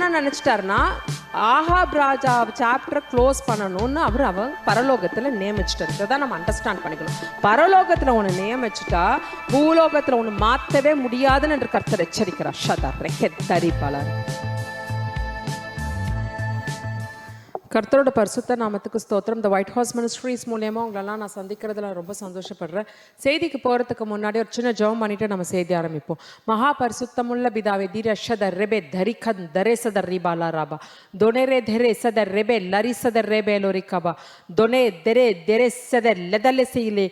என்ன நினைச்சிட்டாருன்னா ஆகாப் ராஜா சாப்டரை க்ளோஸ் பண்ணணும்னு அவர் பரலோகத்துல நியமிச்சிட்டார். இதை தான் நம்ம அண்டர்ஸ்டாண்ட் பண்ணிக்கணும். பரலோகத்துல ஒன்று நியமிச்சுட்டா பூலோகத்துல ஒன்று மாற்றவே முடியாதுன்னு என்று கர்த்தர் எச்சரிக்கிறார். ஷதர் ரெக்கெத்தரிபாலர். கர்த்தரோட பரிசுத்த நாமத்துக்கு ஸ்தோத்திரம். இந்த ஒயிட் ஹவுஸ் மினிஸ்ட்ரிஸ் மூலயமா உங்களெல்லாம் நான் சந்திக்கிறதுல ரொம்ப சந்தோஷப்படுறேன். செய்திக்கு போகிறதுக்கு முன்னாடி ஒரு சின்ன ஜெபம் பண்ணிட்டு நம்ம செய்தி ஆரம்பிப்போம். மகா பரிசுத்தமுள்ள பிதாவே திரஷதர் ரெபே தரிகன் தரே சதர் ரிபாலா ராபா தொனேரே தெரே சதர் ரெபே லரி சதர் ரெபே லோரிகாபா தொனே தெரே தெரே சதர் லெதலே சீலே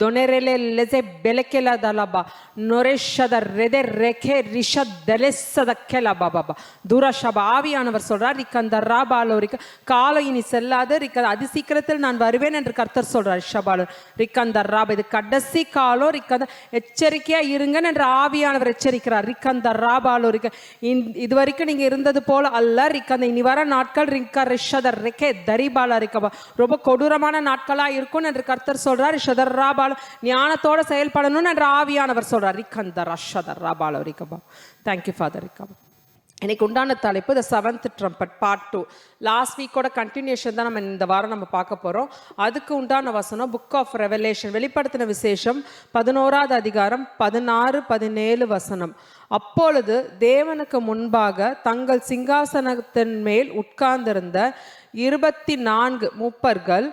தொனேரேலே லெசே பெலக்கேலா தலாபா நொரேஷதர் ரெதே ரெகே ரிஷத் தெலெசதக்கேலா பாபா துரஷபா. ஆவியானவர் சொல்றார் ரிகந்த ராபா லோரிகா காலம் இனி செல்லாது அதி சீக்கிரத்தில் நான் வருவேன் என்று கர்த்தர் சொல்றார். ஷபாலர் ரிக்கந்தர் ராபா இது கடைசி காலம். ரிக்கந்த எச்சரிக்கையா இருங்க என்று ஆவியானவர் எச்சரிக்கிறார். ரிக்கந்தர் ராபாலோ ரிக்க இது வரைக்கும் நீங்க இருந்தது போல அல்ல. ரிக்கந்த இனி வர நாட்கள் ரிக்க ரிஷதர் ரெக்கே தரிபாலா ரிக்கபா ரொம்ப கொடூரமான நாட்களா இருக்கும் என்று கர்த்தர் சொல்றார். ரிஷதர் ராபால ஞானத்தோட செயல்படணும் என்று ஆவியானவர் சொல்றார். ரிக்கந்தர் ரஷதர் ராபாலோ ரிக்கபா. தேங்க்யூ ஃபாதர் ரிக்கபா. எனக்கு உண்டான தலைப்பு the seventh trumpet part 2. Last வீக்கோட கண்டினியூஷன் தான் நம்ம இந்த வாரம் நம்ம பார்க்க போகிறோம். அதுக்கு உண்டான வசனம் புக் ஆஃப் ரெவலேஷன் வெளிப்படுத்தின விசேஷம் 11வது அதிகாரம் 16-17 வசனம். அப்பொழுது தேவனுக்கு முன்பாக தங்கள் சிங்காசனத்தின் மேல் உட்கார்ந்திருந்த 24 மூப்பர்கள்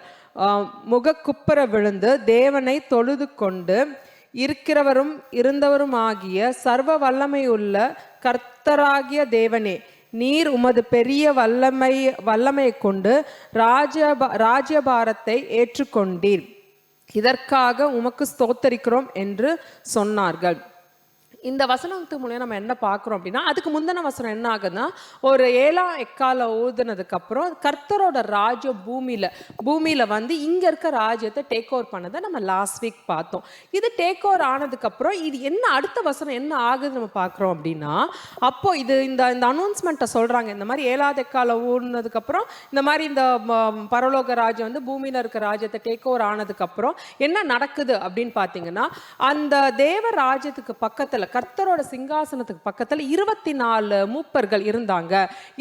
முகக்குப்புற விழுந்து தேவனை தொழுது கொண்டு இருக்கிறவரும் இருந்தவரும் ஆகிய சர்வ வல்லமையுள்ள கர்த்தராகிய தேவனே, நீர் உமது பெரிய வல்லமையை கொண்டு ராஜ்யபாரத்தை ஏற்றுக்கொண்டீர். இதற்காக உமக்கு ஸ்தோத்தரிக்கிறோம் என்று சொன்னார்கள். இந்த வசனத்து மூலம் நம்ம என்ன பார்க்குறோம் அப்படின்னா, அதுக்கு முந்தின வசனம் என்ன ஆகுதுன்னா, ஒரு 7ஆம் எக்கால ஊதுனதுக்கு அப்புறம் கர்த்தரோட ராஜ்யம் பூமியில வந்து இங்க இருக்க ராஜ்யத்தை டேக் ஓவர் பண்ணதை நம்ம லாஸ்ட் வீக் பார்த்தோம். இது டேக் ஓவர் ஆனதுக்கு அப்புறம் இது என்ன அடுத்த வசனம் என்ன ஆகுது நம்ம பார்க்குறோம் அப்படின்னா, அப்போ இந்த அனௌன்ஸ்மெண்ட்டை சொல்றாங்க. இந்த மாதிரி 7வது எக்கால ஊதுனதுக்கு அப்புறம் இந்த மாதிரி இந்த பரலோக ராஜ்யம் வந்து பூமியில இருக்க ராஜ்யத்தை டேக் ஓவர் ஆனதுக்கு அப்புறம் என்ன நடக்குது அப்படின்னு பார்த்தீங்கன்னா, அந்த தேவ ராஜ்யத்துக்கு பக்கத்துல கர்த்தரோட சிங்காசனத்துக்கு பக்கத்துல 24 மூப்பர்கள் இருந்தாங்க.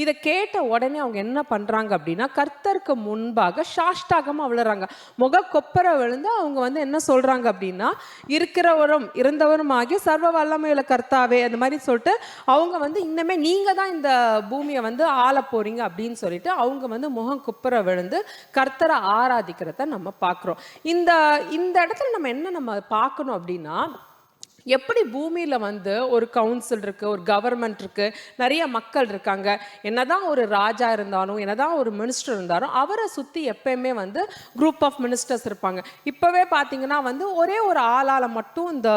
இதை கேட்ட உடனே அவங்க என்ன பண்றாங்க அப்படின்னா, கர்த்தருக்கு முன்பாக சாஷ்டாகமா விழுறாங்க. முக கொப்பர விழுந்து அவங்க வந்து என்ன சொல்றாங்க அப்படின்னா, இருக்கிறவரும் இருந்தவரும் ஆகிய சர்வ வல்லமையுள்ள கர்த்தாவே அந்த மாதிரி சொல்லிட்டு அவங்க வந்து இன்னமே நீங்க தான் இந்த பூமியை வந்து ஆள போறீங்க அப்படின்னு சொல்லிட்டு அவங்க வந்து முகம் குப்புற விழுந்து கர்த்தரை ஆராதிக்கிறத நம்ம பார்க்கிறோம். இந்த இடத்துல நம்ம என்ன பார்க்கணும் அப்படின்னா, எப்படி பூமியில வந்து ஒரு கவுன்சில் இருக்கு, ஒரு கவர்மெண்ட் இருக்கு, நிறைய மக்கள் இருக்காங்க. என்னதான் ஒரு ராஜா இருந்தாலும் என்னதான் ஒரு மினிஸ்டர் இருந்தாலும் அவரை சுத்தி எப்பயுமே வந்து குரூப் ஆஃப் மினிஸ்டர்ஸ் இருப்பாங்க. இப்பவே பாத்தீங்கன்னா வந்து ஒரே ஒரு ஆளால மட்டும் இந்த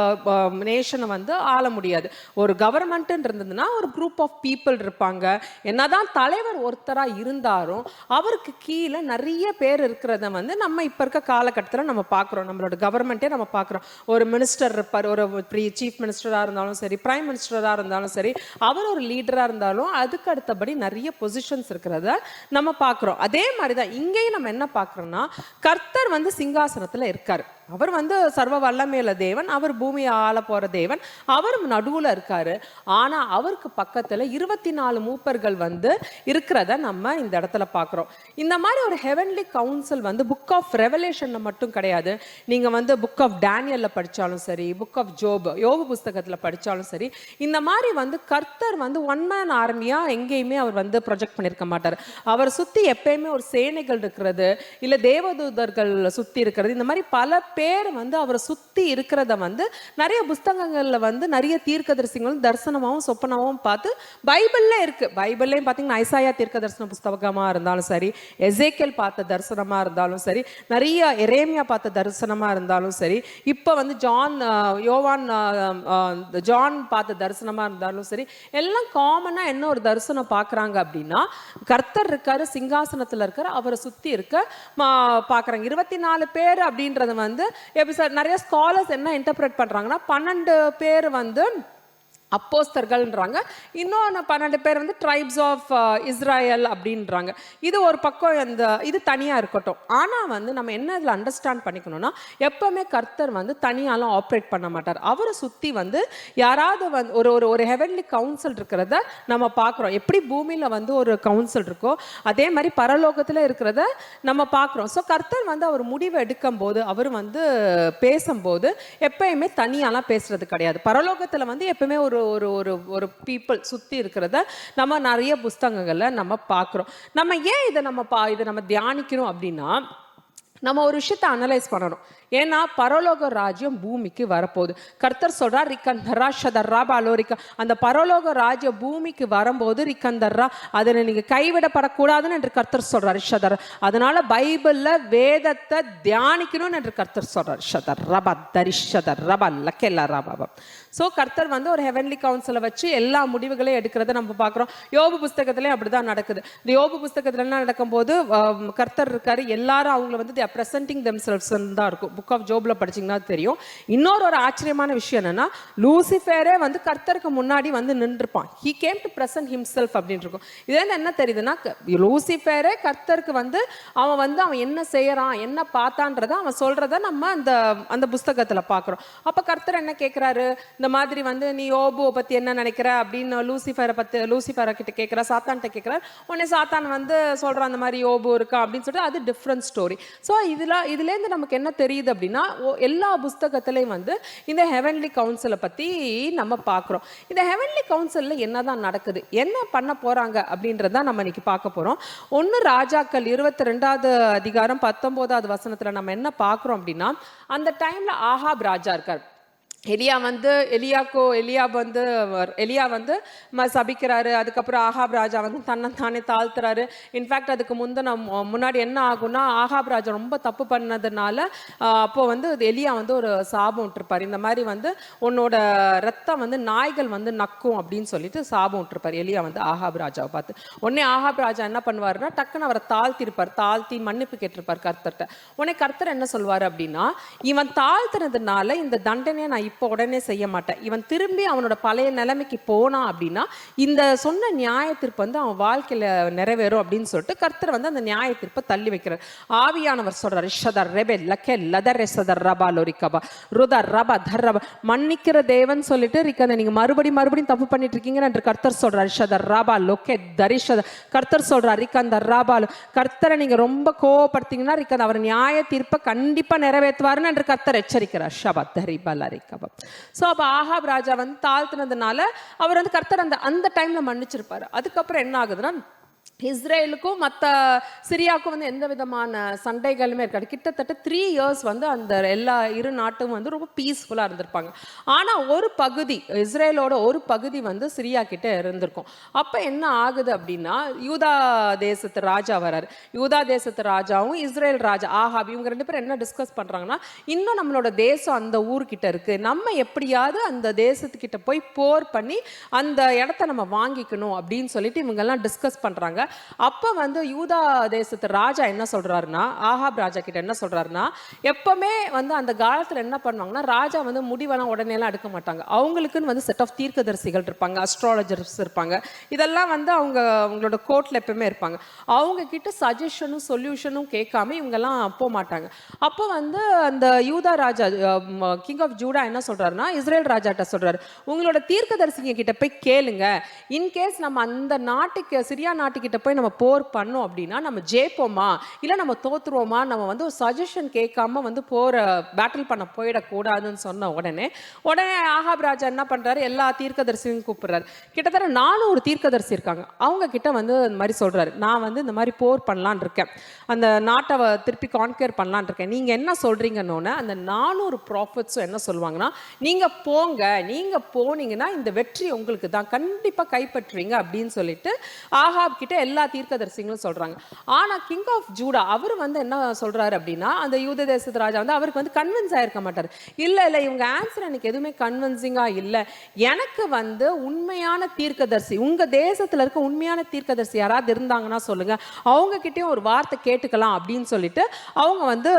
நேஷனை வந்து ஆள முடியாது. ஒரு கவர்மெண்ட் இருந்ததுன்னா ஒரு குரூப் ஆஃப் பீப்புள் இருப்பாங்க. என்னதான் தலைவர் ஒருத்தரா இருந்தாலும் அவருக்கு கீழே நிறைய பேர் இருக்கிறத வந்து நம்ம இப்ப இருக்க காலகட்டத்தில் நம்ம பார்க்கிறோம். நம்மளோட கவர்மெண்ட்டே நம்ம பார்க்கிறோம். ஒரு மினிஸ்டர் இருப்பார், ஒரு சீஃப் மினிஸ்டராக இருந்தாலும் சரி, பிரைம் மினிஸ்டராக இருந்தாலும் சரி, அவர் ஒரு லீடராக இருந்தாலும் அதுக்கு அடுத்தபடி நிறைய பொசிஷன்ஸ் இருக்கிறத நம்ம பார்க்குறோம். அதே மாதிரி தான் இங்கேயும் நம்ம என்ன பார்க்குறோம்னா, கர்த்தர் வந்து சிங்காசனத்தில் இருக்கார். அவர் வந்து சர்வ வல்லமையுள்ள தேவன், அவர் பூமியை ஆள போற தேவன், அவர் நடுவுல இருக்காரு. ஆனா அவருக்கு பக்கத்துல 24 மூப்பர்கள் வந்து இருக்கிறத நம்ம இந்த இடத்துல பார்க்கிறோம். இந்த மாதிரி ஒரு ஹெவன்லி கவுன்சில் வந்து புக் ஆஃப் ரெவலேஷன்ல மட்டும் கிடையாது. நீங்க வந்து புக் ஆஃப் டேனியல்ல படிச்சாலும் சரி, புக் ஆஃப் யோபு புஸ்தகத்துல படிச்சாலும் சரி, இந்த மாதிரி வந்து கர்த்தர் வந்து ஒன் மேன் ஆர்மியா எங்கேயுமே அவர் வந்து ப்ரொஜெக்ட் பண்ணிருக்க மாட்டார். அவர் சுத்தி எப்பயுமே ஒரு சேனைகள் இருக்கிறது, இல்ல தேவதூதர்கள் சுத்தி இருக்கிறது, இந்த மாதிரி பல பேர் வந்து அவரை சுத்தி இருக்கிறத வந்து நிறைய புஸ்தகங்கள்ல வந்து நிறைய தீர்க்கதரிசிகளும் தரிசனமாவும் சொப்பனமாவும் பார்த்து பைபிள்ல இருக்கு. பைபிள்லயும் பாத்தீங்கன்னா ஐசாயா தீர்க்க தரிசன புஸ்தகமா இருந்தாலும் சரி, எசேக்கியேல் பார்த்த தரிசனமா இருந்தாலும் சரி, நிறைய எரேமியா பார்த்த தரிசனமா இருந்தாலும் சரி, இப்ப வந்து ஜான் பார்த்த தரிசனமா இருந்தாலும் சரி, எல்லாம் காமனா என்ன ஒரு தரிசனம் பார்க்கறாங்க அப்படின்னா, கர்த்தர் இருக்காரு, சிங்காசனத்துல இருக்காரு, அவரை சுத்தி இருக்க பார்க்கறாங்க. 24 பேர் அப்படின்றது வந்து நிறைய ஸ்காலர்ஸ் என்ன இன்டர்பிரேட் பண்றாங்கன்னா, 12 பேர் வந்து அப்போஸ்தர்கள்ன்றாங்க. இன்னொன்று 12 பேர் வந்து ட்ரைப்ஸ் ஆஃப் இஸ்ராயல் அப்படின்றாங்க. இது ஒரு பக்கம் இது தனியாக இருக்கட்டும். ஆனால் வந்து நம்ம என்ன இதில் அண்டர்ஸ்டாண்ட் பண்ணிக்கணும்னா, எப்பவுமே கர்த்தர் வந்து தனியாலாம் ஆப்ரேட் பண்ண மாட்டார். அவரை சுற்றி வந்து யாராவது வந்து ஒரு ஒரு ஒரு ஹெவன்லி கவுன்சில் இருக்கிறத நம்ம பார்க்குறோம். எப்படி பூமியில் வந்து ஒரு கவுன்சில் இருக்கோ அதே மாதிரி பரலோகத்தில் இருக்கிறத நம்ம பார்க்குறோம். ஸோ கர்த்தர் வந்து அவர் முடிவு எடுக்கும் போது, அவர் வந்து பேசும்போது எப்பயுமே தனியாலாம் பேசுறது கிடையாது. பரலோகத்தில் வந்து எப்பவுமே ஒரு ஒரு ஒரு ஒரு பீப்புள் சுற்றி இருக்கிறத நம்ம நிறைய புஸ்தகங்கள்ல நம்ம பார்க்குறோம். நம்ம ஏன் இதை நம்ம தியானிக்கணும் அப்படின்னா, நம்ம ஒரு விஷயத்தை அனலைஸ் பண்ணணும். ஏன்னா பரலோக ராஜ்யம் பூமிக்கு வரப்போகுது. கர்த்தர் சொல்றார் ரிக்கந்தரா ஷதர்ரா பாலோரிக்கா, அந்த பரலோக ராஜ்யம் பூமிக்கு வரும்போது ரிக்கந்தர்ரா அதில் நீங்கள் கைவிடப்படக்கூடாதுன்னு என்று கர்த்தர் சொல்றார் ஷதர். அதனால பைபிளில் வேதத்தை தியானிக்கணும்னு என்று கர்த்தர் சொல்றார் ஷதர் ரபா தரிஷதர் ரபா லக்கெல்லா ரபா. ஸோ கர்த்தர் வந்து ஒரு ஹெவன்லி கவுன்சிலை வச்சு எல்லா முடிவுகளையும் எடுக்கிறத நம்ம பார்க்குறோம். யோபு புஸ்தகத்துலேயும் அப்படி தான் நடக்குது. இந்த யோபு புஸ்தகத்துல என்ன நடக்கும்போது கர்த்தர் இருக்காரு, எல்லாரும் அவங்களை வந்து பிரசன்டிங் தெம்செல்வ்ஸ் தான் இருக்கும். புக் ஆஃப் ஜோப்ல படிச்சீங்கன்னா தெரியும். இன்னொரு ஆச்சரியமான விஷயம் என்னன்னா, லூசிஃபரே வந்து கர்த்தருக்கு முன்னாடி வந்து நின்றுப்பான். He came to present himself அப்படின்னு இருக்கும். இதுல என்ன தெரியுதுன்னா, லூசிஃபரே கர்த்தருக்கு வந்து அவன் என்ன செய்யறான், என்ன பார்த்தான்றத அவன் சொல்றத நம்ம அந்த புஸ்தகத்துல பார்க்குறோம். அப்ப கர்த்தர் என்ன கேட்கிறாரு, இந்த மாதிரி வந்து நீ யோபுவை பத்தி என்ன நினைக்கிற அப்படின்னு லூசிஃபரை கிட்ட கேட்கிற, சாத்தான்கிட்ட கேட்கிறார். உடனே சாத்தான் வந்து சொல்றான் அந்த மாதிரி யோபு இருக்கா அப்படின்னு சொல்லிட்டு, அது டிஃப்ரெண்ட் ஸ்டோரி. ஸோ இதுலேருந்து நமக்கு என்ன தெரியுது அப்படின்னா, எல்லா புஸ்தகத்திலையும் வந்து இந்த ஹெவன்லி கவுன்சிலை பற்றி நம்ம பார்க்குறோம். இந்த ஹெவன்லி கவுன்சிலில் என்னதான் நடக்குது, என்ன பண்ண போகிறாங்க அப்படின்றத நம்ம இன்னைக்கு பார்க்க போகிறோம். ஒன்று ராஜாக்கள் 22வது அதிகாரம் 19வது வசனத்தில் நம்ம என்ன பார்க்குறோம் அப்படின்னா, அந்த டைமில் ஆகாப் ராஜா இருக்கார். எலியா வந்து சபிக்கிறாரு. அதுக்கப்புறம் ஆகாப் ராஜா வந்து தன்னைத்தானே தாழ்த்துறாரு. இன்ஃபேக்ட் அதுக்கு முன்னாடி என்ன ஆகும்னா, ஆகாப் ராஜா ரொம்ப தப்பு பண்ணதுனால அப்போ வந்து எலியா வந்து ஒரு சாபம் விட்டுருப்பார். இந்த மாதிரி வந்து உன்னோட ரத்தம் வந்து நாய்கள் வந்து நக்கும் அப்படின்னு சொல்லிட்டு சாபம் விட்டுருப்பார் எலியா வந்து ஆகாப் ராஜாவை பார்த்து. உடனே ஆகாப் ராஜா என்ன பண்ணுவாருன்னா, டக்குன்னு அவரை தாழ்த்தி மன்னிப்பு கேட்டிருப்பார் கர்த்தர்கிட்ட. உடனே கர்த்தர் என்ன சொல்வார் அப்படின்னா, இவன் தாழ்த்தினதுனால இந்த தண்டனையை நான் இப்போ உடனே செய்ய மாட்டேன். இவன் திரும்பி அவனோட பழைய நிலைமைக்கு போனான் அப்படின்னா இந்த சொன்ன நியாய தீர்ப்பு வந்து அவன் வாழ்க்கையில நிறைவேறும் அப்படின்னு சொல்லிட்டு கர்த்தர் வந்து அந்த நியாய தீர்ப்பை தள்ளி வைக்கிறார். ஆவியானவர் சொல்றாரு, ஷதர் ரெபே லக்கே லதர் சதர் ரபா லோரிகபா ருதர் ரபா தர் ரபா, மன்னிக்கிற தேவன் சொல்லிட்டு இருக்கத நீங்க மறுபடியும் தப்பு பண்ணிட்டு இருக்கீங்க என்று கர்த்தர் சொல்றாரு. ஷதர் ரபா லோகே தரிஷத, கர்த்தர் சொல்றாரு ரிக்கந்த ரபா, கர்த்தரை நீங்க ரொம்ப கோவப்படுத்தீங்கன்னா ரிக்கந்த அவர் நியாய தீர்ப்பை கண்டிப்பா நிறைவேற்றுவாருன்னு என்று கர்த்தர் எச்சரிக்கிறார். ஷபா தரிபா லரிகபா. ஸோ அப்போ ஆகாப் ராஜா வந்து தாழ்த்தினதுனால அவர் வந்து கர்த்தர் அந்த டைம்ல மன்னிச்சிருப்பாரு. அதுக்கப்புறம் என்ன ஆகுதுன்னா, இஸ்ரேலுக்கும் மற்ற சிரியாவுக்கும் வந்து எந்த விதமான சண்டைகளுமே இருக்காது. கிட்டத்தட்ட 3 years வந்து அந்த எல்லா இரு நாட்டும் வந்து ரொம்ப பீஸ்ஃபுல்லாக இருந்திருப்பாங்க. ஆனால் ஒரு பகுதி, இஸ்ரேலோட ஒரு பகுதி வந்து சிரியா கிட்ட இருந்திருக்கும். அப்போ என்ன ஆகுது அப்படின்னா, யூதா தேசத்து ராஜா வராரு. யூதா தேசத்து ராஜாவும் இஸ்ரேல் ராஜா ஆகாப், இவங்க 2 பேரும் என்ன டிஸ்கஸ் பண்ணுறாங்கன்னா, இன்னும் நம்மளோட தேசம் அந்த ஊர்கிட்ட இருக்கு, நம்ம எப்படியாவது அந்த தேசத்துக்கிட்ட போய் போர் பண்ணி அந்த இடத்த நம்ம வாங்கிக்கணும் அப்படின்னு சொல்லிட்டு இவங்கெல்லாம் டிஸ்கஸ் பண்ணுறாங்க. அப்ப வந்து யூதா தேசத்து ராஜா என்ன சொல்றாருன்னா, ஆகாப் ராஜா கிட்ட என்ன சொல்றாருன்னா, எப்பவுமே வந்து அந்த காலத்துல என்ன பண்ணுவாங்கன்னா, ராஜா வந்து முடிவெல்லாம் உடனே எல்லாம் எடுக்க மாட்டாங்க. அவங்களுக்குன்னு வந்து செட் ஆஃப் தீர்க்கதரிசிகள் இருப்பாங்க, அஸ்ட்ராலஜர்ஸ் இருப்பாங்க. இதெல்லாம் வந்து அவங்களோட கோர்ட்ல எப்பவுமே இருப்பாங்க. அவங்க கிட்ட சஜஷனும் சொல்யூஷனும் கேட்காம இவங்கெல்லாம் போக மாட்டாங்க. அப்போ வந்து அந்த யூதா ராஜா கிங் ஆஃப் ஜூடா என்ன சொல்றாருன்னா, இஸ்ரேல் ராஜாட்ட சொல்றாரு, உங்களோட தீர்க்கதரிசிங்க கிட்ட போய் கேளுங்க, இன்கேஸ் நம்ம அந்த நாட்டுக்கு சிரியா நாட்டுக்கிட்ட போய் நம்ம போர் பண்ணோம் அப்படின்னா நம்ம ஜெயிப்போமா இல்லை நம்ம தோத்துருவோமா, நம்ம வந்து ஒரு சஜஷன் கேட்காம வந்து போரை பேட்டில் பண்ண போயிடக்கூடாதுன்னு சொன்ன உடனே ஆகாப் ராஜா என்ன பண்றாரு, எல்லா தீர்க்கதரிசியும் கூப்பிடுறாரு. கிட்டத்தட்ட 400 தீர்க்கதரிசி இருக்காங்க. அவங்க கிட்ட வந்து இந்த மாதிரி சொல்றாரு, நான் வந்து இந்த மாதிரி போர் பண்ணலான் இருக்கேன், அந்த நாட்டை திருப்பி கான்கேர் பண்ணலான் இருக்கேன், நீங்க என்ன சொல்றீங்கன்னு அந்த 400 ப்ராஃபிட்ஸும் என்ன சொல்லுவாங்கன்னா, நீங்க போனீங்கன்னா இந்த வெற்றி உங்களுக்கு தான், கண்டிப்பா கைப்பற்றுவீங்க அப்படின்னு சொல்லிட்டு ஆகாப் கிட்ட எல்லா தீர்க்கதரிசிகளும் சொல்றாங்க. ஆனா கிங் ஆஃப் ஜூடா அவர் வந்து என்ன சொல்றாரு அப்படின்னா, அந்த யூத தேசத்து ராஜா வந்து அவருக்கு வந்து கன்வின்ஸ் ஆயிருக்க மாட்டார். இல்ல இல்ல இவங்க ஆன்சர் எனக்கு எதுவுமே கன்வின்சிங்கா இல்ல, எனக்கு வந்து உண்மையான தீர்க்கதரிசி, உங்க தேசத்துல இருக்க உண்மையான தீர்க்கதரிசி யாராவது இருந்தாங்கன்னா சொல்லுங்க, அவங்க கிட்டயும் ஒரு வார்த்தை கேட்டுக்கலாம் அப்படின்னு சொல்லிட்டு அவங்க வந்து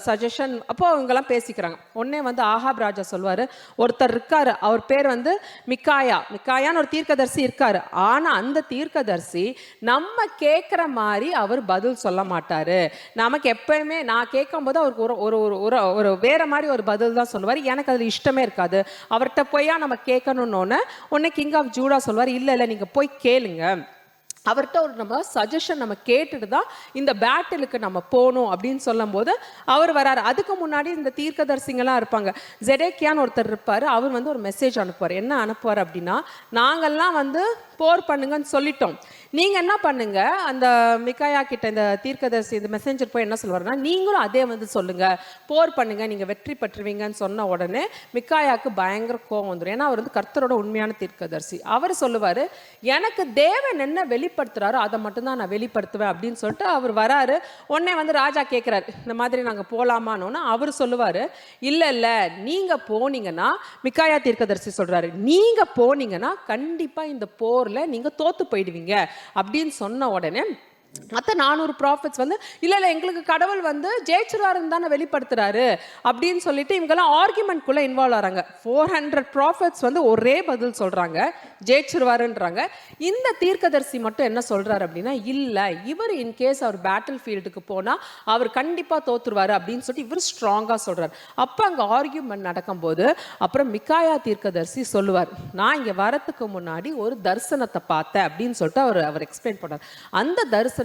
சஜஷன் அப்போ அவங்க எல்லாம் பேசிக்கிறாங்க. உடனே வந்து ஆகாப் ராஜா சொல்வாரு, ஒருத்தர் இருக்காரு, அவர் பேர் வந்து மிக்காயான்னு ஒரு தீர்க்கதரிசி இருக்காரு. ஆனா அந்த தீர்க்கதரிசி நம்ம கேட்கிற மாதிரி அவர் பதில் சொல்ல மாட்டாரு. நமக்கு எப்பயுமே நான் கேட்கும் போது அவருக்கு ஒரு ஒரு ஒரு வேற மாதிரி ஒரு பதில் தான் சொல்லுவார். எனக்கு அதுல இஷ்டமே இருக்காது. அவர்கிட்ட போயா நம்ம கேட்கணும்னு உடனே கிங் ஆஃப் ஜூடா சொல்வார், இல்ல இல்ல நீங்க போய் கேளுங்க, அவர்கிட்ட ஒரு நம்ம சஜஷன் நம்ம கேட்டுட்டு தான் இந்த பேட்டிலுக்கு நம்ம போகணும் அப்படின்னு சொல்லும் போது அவர் வராரு. அதுக்கு முன்னாடி இந்த தீர்க்கதரிசிங்கெல்லாம் இருப்பாங்க. ஜெடேக்கியான்னு ஒருத்தர் இருப்பார். அவர் வந்து ஒரு மெசேஜ் அனுப்புவார். என்ன அனுப்புவார் அப்படின்னா, நாங்கள்லாம் வந்து போர் பண்ணுங்கன்னு சொல்லிட்டோம், நீங்க என்ன பண்ணுங்க, அந்த மிக்காயா கிட்ட இந்த தீர்க்கதரிசி இந்த மெசேஞ்சர் போய் என்ன சொல்வாருன்னா, நீங்களும் அதே வந்து சொல்லுங்க, போர் பண்ணுங்க, நீங்க வெற்றி பெற்றுவீங்கன்னு சொன்ன உடனே மிக்காயாவுக்கு பயங்கர கோவம் வந்துடும். ஏன்னா அவர் வந்து கர்த்தரோட உண்மையான தீர்க்கதரிசி. அவர் சொல்லுவாரு, எனக்கு தேவன் என்ன வெளிப்படுத்துறாரோ அதை மட்டும்தான் நான் வெளிப்படுத்துவேன் அப்படின்னு சொல்லிட்டு அவர் வராரு. உடனே வந்து ராஜா கேட்கிறாரு, இந்த மாதிரி நாங்க போலாமான்னு. அவர் சொல்லுவாரு, இல்ல இல்ல நீங்க போனீங்கன்னா, மிக்காயா தீர்க்கதரிசி சொல்றாரு, நீங்க போனீங்கன்னா கண்டிப்பா இந்த போர்ல நீங்க தோத்து போயிடுவீங்க அப்படின்னு சொன்ன உடனே மற்ற 400 ப்ராஃபிட்ஸ் வந்து இல்ல இல்ல எங்களுக்கு கடவுள் வந்து ஜெயிச்சிருவாருன்னு தானே வெளிப்படுத்துறாரு அப்படின்னு சொல்லிட்டு இவங்கெல்லாம் ஆர்குமெண்ட்குள்ள இன்வால்வ் ஆறாங்க. 400 ப்ராஃபிட்ஸ் வந்து ஒரே பதில் சொல்றாங்க, ஜெயிச்சிருவாருன்றாங்க. இந்த தீர்க்கதரிசி மட்டும் என்ன சொல்றாரு அப்படின்னா, இல்ல இவர் இன்கேஸ் அவர் பேட்டில் ஃபீல்டுக்கு போனா அவர் கண்டிப்பா தோத்துருவாரு அப்படின்னு சொல்லிட்டு இவர் ஸ்ட்ராங்கா சொல்றாரு. அப்ப அங்க ஆர்குமெண்ட் நடக்கும்போது அப்புறம் மிக்காயா தீர்க்கதரிசி சொல்லுவார், நான் இங்க வரத்துக்கு முன்னாடி ஒரு தரிசனத்தை பார்த்தேன் அப்படின்னு சொல்லிட்டு அவர் எக்ஸ்பிளைன் பண்ணார். அந்த தரிசனத்துல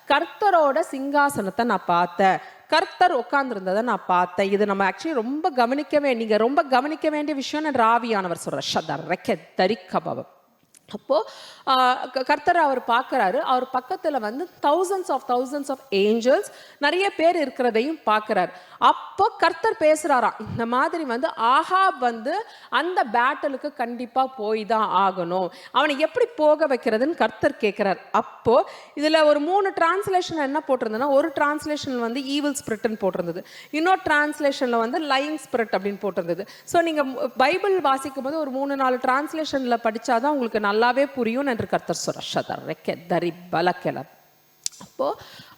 கர்த்தரோட சிங்காசனத்தை நான் பார்த்தேன், கர்த்தர் உட்கார்ந்து இருந்ததை நான் பார்த்தேன். இது நம்ம ஆக்சுவலி நீங்க ரொம்ப கவனிக்க வேண்டிய விஷயம் ராவியானவர் சொல்ற. அப்போ கர்த்தர் அவர் பார்க்கறாரு. அவர் பக்கத்துல வந்து thousands of angels நிறைய பேர் இருக்கிறதையும் பார்க்கறாரு. அப்போ கர்த்தர் பேசுறாராம், இந்த மாதிரி வந்து ஆகாப் வந்து அந்த பேட்டலுக்கு கண்டிப்பா போய் தான் ஆகணும், அவனை எப்படி போக வைக்கிறதுன்னு கர்த்தர் கேட்கிறார். அப்போ இதுல ஒரு 3 டிரான்ஸ்லேஷன் என்ன போட்டிருந்ததுன்னா, ஒரு டிரான்ஸ்லேஷன் வந்து ஈவில் ஸ்பிரிட்னு போட்டிருந்தது, இன்னொரு டிரான்ஸ்லேஷன்ல வந்து லைங் ஸ்பிரிட் அப்படின்னு போட்டிருந்தது. ஸோ நீங்க பைபிள் வாசிக்கும் போது ஒரு 3-4 டிரான்ஸ்லேஷன்ல படிச்சாதான் உங்களுக்கு நல்லாவே புரியும் என்று கர்த்தர் சொல்றார். அப்போ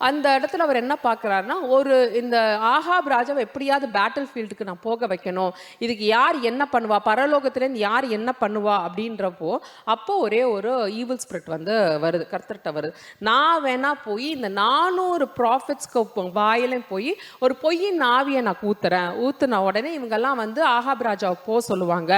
அந்த இடத்துல அவர் என்ன பார்க்குறாருன்னா, ஒரு இந்த ஆகாப் ராஜாவை எப்படியாவது பேட்டில் ஃபீல்டுக்கு நான் போக வைக்கணும், இதுக்கு யார் என்ன பண்ணுவா, பரலோகத்துலேருந்து யார் என்ன பண்ணுவா அப்படின்றப்போ அப்போ ஒரே ஒரு ஈவில் ஸ்பிரிட் வந்து வருது, கர்த்தர்கிட்ட வருது. நான் வேணா போய் இந்த 400 ப்ராஃபிட்ஸ்க்கு வாயிலையும் போய் ஒரு பொய்யின் ஆவியை நான் ஊத்துன உடனே இவங்கெல்லாம் வந்து ஆகாப் ராஜாவை போக சொல்லுவாங்க,